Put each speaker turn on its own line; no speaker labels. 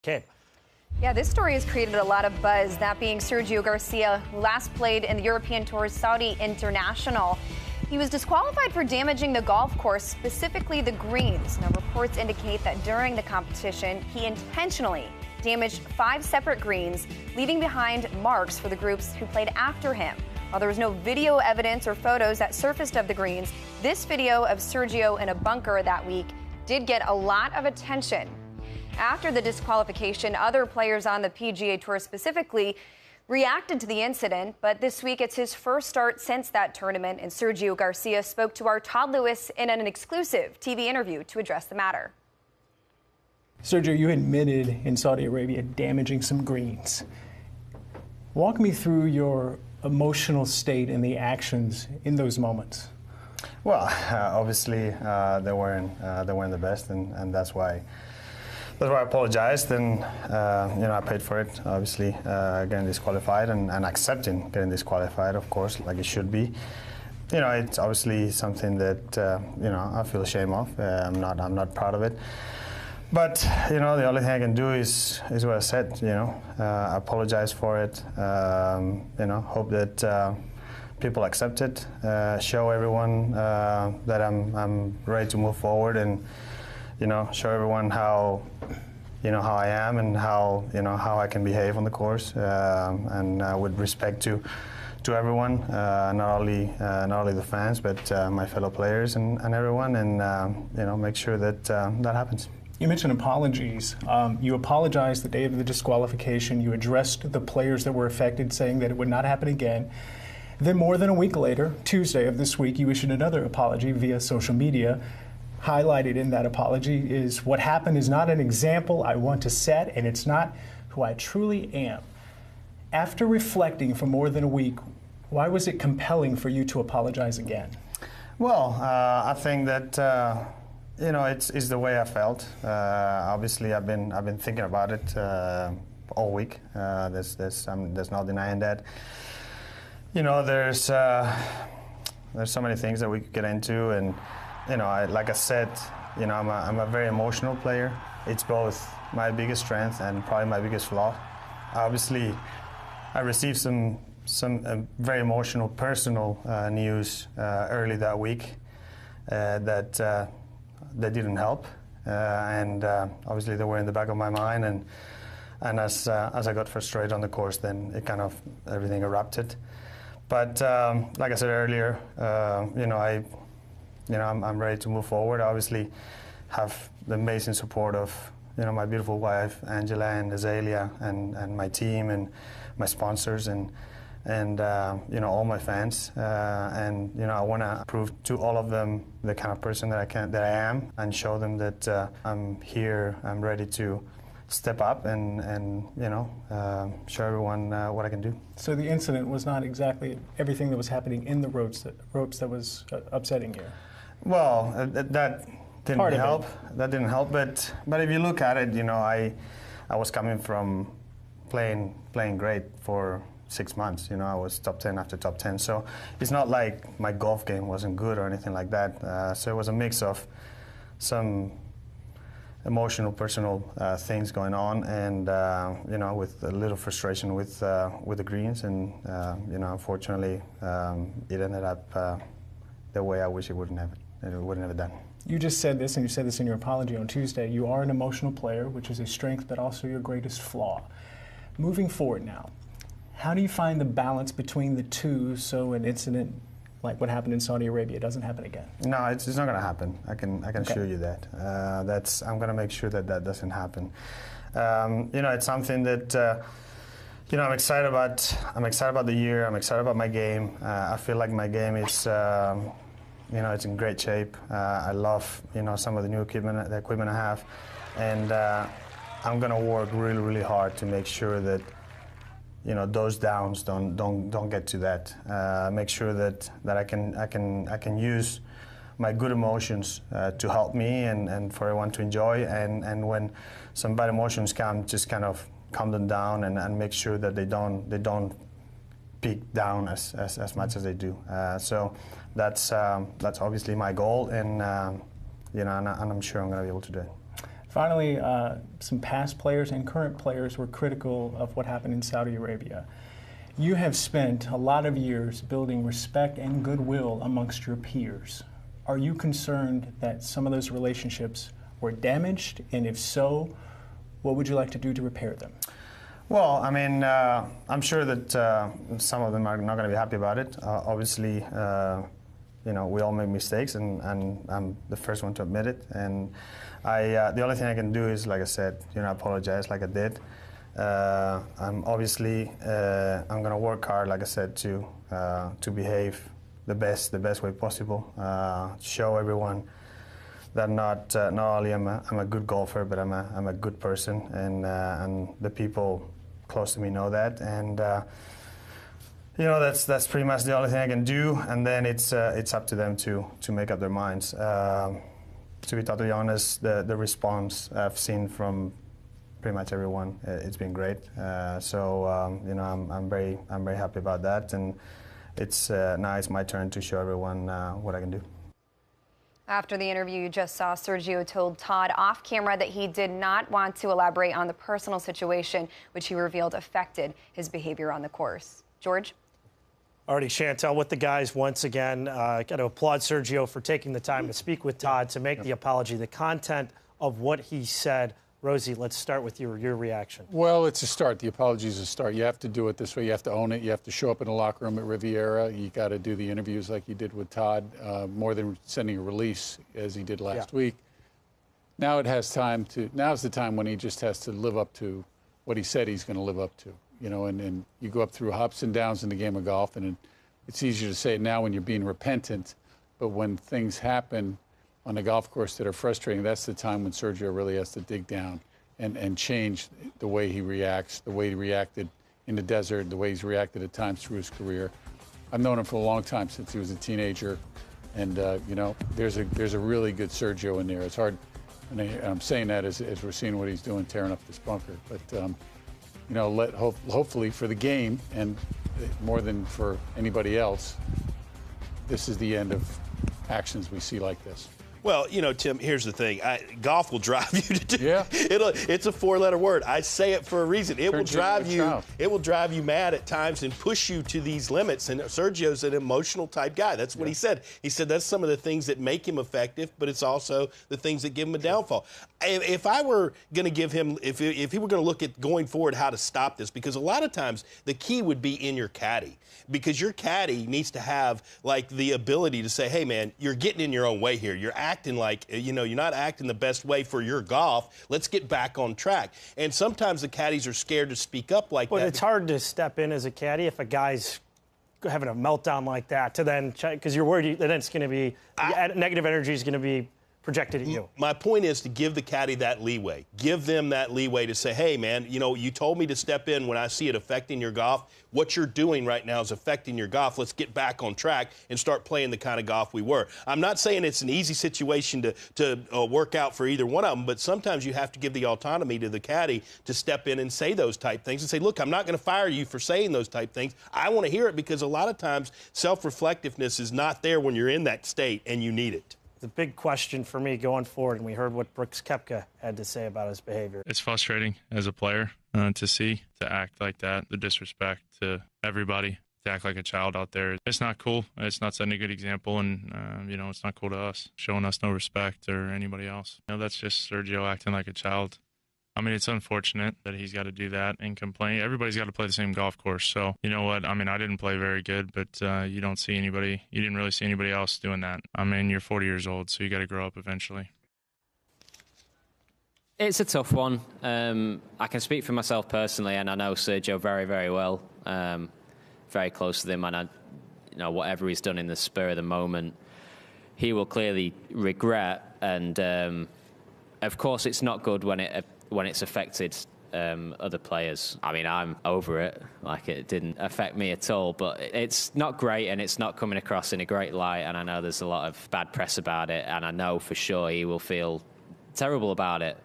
Kid.
Yeah, this story has created a lot of buzz, that being Sergio Garcia, who last played in the European Tour's Saudi International. He was disqualified for damaging the golf course, specifically the greens. Now, reports indicate that during the competition, he intentionally damaged 5 separate greens, leaving behind marks for the groups who played after him. While there was no video evidence or photos that surfaced of the greens, this video of Sergio in a bunker that week did get a lot of attention. After the disqualification, other players on the PGA Tour specifically reacted to the incident, but this week it's his first start since that tournament, and Sergio Garcia spoke to our Todd Lewis in an exclusive TV interview to address the matter.
Sergio, you admitted in Saudi Arabia damaging some greens. Walk me through your emotional state and the actions in those moments.
Well, obviously they weren't the best, and that's why I apologized, and I paid for it. Obviously, getting disqualified and accepting getting disqualified, of course, like it should be. It's obviously something that I feel ashamed of. I'm not proud of it. But the only thing I can do is what I said. I apologize for it. Hope that people accept it. Show everyone that I'm ready to move forward, and show everyone how I am and how I can behave on the course, and with respect to everyone, not only the fans, but my fellow players and everyone, and make sure that that happens.
You mentioned apologies. You apologized the day of the disqualification. You addressed the players that were affected, saying that it would not happen again. Then more than a week later, Tuesday of this week, you issued another apology via social media. Highlighted in that apology is, what happened is not an example I want to set, and it's not who I truly am. After reflecting for more than a week, why was it compelling for you to apologize again?
Well, I think that it's the way I felt. Obviously, I've been thinking about it all week. There's no denying that. There's so many things that we could get into, and like I said, I'm a very emotional player. It's both my biggest strength and probably my biggest flaw. Obviously, I received some very emotional, personal news early that week that didn't help, and obviously they were in the back of my mind. And as I got frustrated on the course, then it kind of everything erupted. But like I said earlier, I'm ready to move forward. I obviously have the amazing support of my beautiful wife Angela and Azalea, and my team and my sponsors, and all my fans, and I want to prove to all of them the kind of person that I am, and show them that I'm here, I'm ready to step up and show everyone what I can do.
So the incident was not exactly everything that was happening in the ropes that was upsetting you.
Well, that didn't help. That didn't help. But if you look at it, I was coming from playing great for 6 months. I was top 10 after top 10. So it's not like my golf game wasn't good or anything like that. So it was a mix of some emotional, personal things going on, and with a little frustration with the greens, and unfortunately, it ended up the way I wish it wouldn't have done.
You just said this, and you said this in your apology on Tuesday. You are an emotional player, which is a strength, but also your greatest flaw. Moving forward now, how do you find the balance between the two so an incident like what happened in Saudi Arabia doesn't happen again? No,
it's not going to happen. I can assure you that. I'm going to make sure that doesn't happen. It's something that I'm excited about. I'm excited about the year. I'm excited about my game. I feel like my game is it's in great shape. I love some of the new equipment I have, and I'm going to work really, really hard to make sure that those downs don't get to that. Make sure that I can use my good emotions to help me and for everyone to enjoy. And when some bad emotions come, just kind of calm them down and make sure that they don't peak down as much as they do. So that's obviously my goal, and and I'm sure I'm going to be able to do it.
Finally, some past players and current players were critical of what happened in Saudi Arabia. You have spent a lot of years building respect and goodwill amongst your peers. Are you concerned that some of those relationships were damaged? And if so, what would you like to do to repair them?
Well, I mean, I'm sure that some of them are not going to be happy about it. Obviously, you know, we all make mistakes, and I'm the first one to admit it. And the only thing I can do is, like I said, you know, apologize like I did. I'm obviously I'm going to work hard, like I said, to behave the best way possible. Show everyone that not only I'm a good golfer, but I'm a good person, and the people close to me know that. And you know, that's pretty much the only thing I can do. And then it's up to them to make up their minds. To be totally honest, the response I've seen from pretty much everyone, it's been great. So you know, I'm very happy about that, and it's now it's my turn to show everyone what I can do.
After the interview you just saw, Sergio told Todd off camera that he did not want to elaborate on the personal situation, which he revealed affected his behavior on the course. George?
Already, Chantel, with the guys once again. Got to applaud Sergio for taking the time to speak with Todd to make the apology. The content of what he said. Rosie, let's start with your reaction.
Well, it's a start. The apology is a start. You have to do it this way. You have to own it. You have to show up in the locker room at Riviera. You got to do the interviews like you did with Todd, more than sending a release as he did last week. Now it has time to. Now's the time when he just has to live up to what he said he's going to live up to. You know, and you go up through ups and downs in the game of golf, and it's easier to say it now when you're being repentant, but when things happen on a golf course that are frustrating, that's the time when Sergio really has to dig down and change the way he reacts, the way he reacted in the desert, the way he's reacted at times through his career. I've known him for a long time, since he was a teenager, and you know, there's a really good Sergio in there. It's hard, and I'm saying that as we're seeing what he's doing, tearing up this bunker. But you know, hopefully for the game, and more than for anybody else, this is the end of actions we see like this.
Well, you know, Tim, here's the thing. Golf will drive you to do
Yeah.
It's a four-letter word. I say it for a reason. It will drive you. It will drive you mad at times and push you to these limits. And Sergio's an emotional type guy. That's what he said. He said that's some of the things that make him effective, but it's also the things that give him a downfall. If I were going to give him, if he were going to look at going forward how to stop this, because a lot of times the key would be in your caddy, because your caddy needs to have like the ability to say, hey man, you're getting in your own way here. You're acting like, you know, you're not acting the best way for your golf. Let's get back on track. And sometimes the caddies are scared to speak up like that.
But it's hard to step in as a caddy if a guy's having a meltdown like that to then check, because you're worried that it's going to be, negative energy is going to be projected at you.
My point is to give the caddy that leeway. Give them that leeway to say, hey, man, you know, you told me to step in when I see it affecting your golf. What you're doing right now is affecting your golf. Let's get back on track and start playing the kind of golf we were. I'm not saying it's an easy situation to work out for either one of them, but sometimes you have to give the autonomy to the caddy to step in and say those type things and say, look, I'm not going to fire you for saying those type things. I want to hear it, because a lot of times self-reflectiveness is not there when you're in that state and you need it.
The big question for me going forward, and we heard what Brooks Koepka had to say about his behavior.
It's frustrating as a player to act like that, the disrespect to everybody, to act like a child out there. It's not cool. It's not setting a good example, and, you know, it's not cool to us, showing us no respect or anybody else. You know, that's just Sergio acting like a child. I mean, it's unfortunate that he's got to do that and complain. Everybody's got to play the same golf course. So, you know what? I mean, I didn't play very good, but you didn't really see anybody else doing that. I mean, you're 40 years old, so you got to grow up eventually.
It's a tough one. I can speak for myself personally, and I know Sergio very, very well. Very close to him, and you know, whatever he's done in the spur of the moment, he will clearly regret. And of course, it's not good when it's affected other players. I mean, I'm over it. Like, it didn't affect me at all, but it's not great, and it's not coming across in a great light, and I know there's a lot of bad press about it, and I know for sure he will feel terrible about it.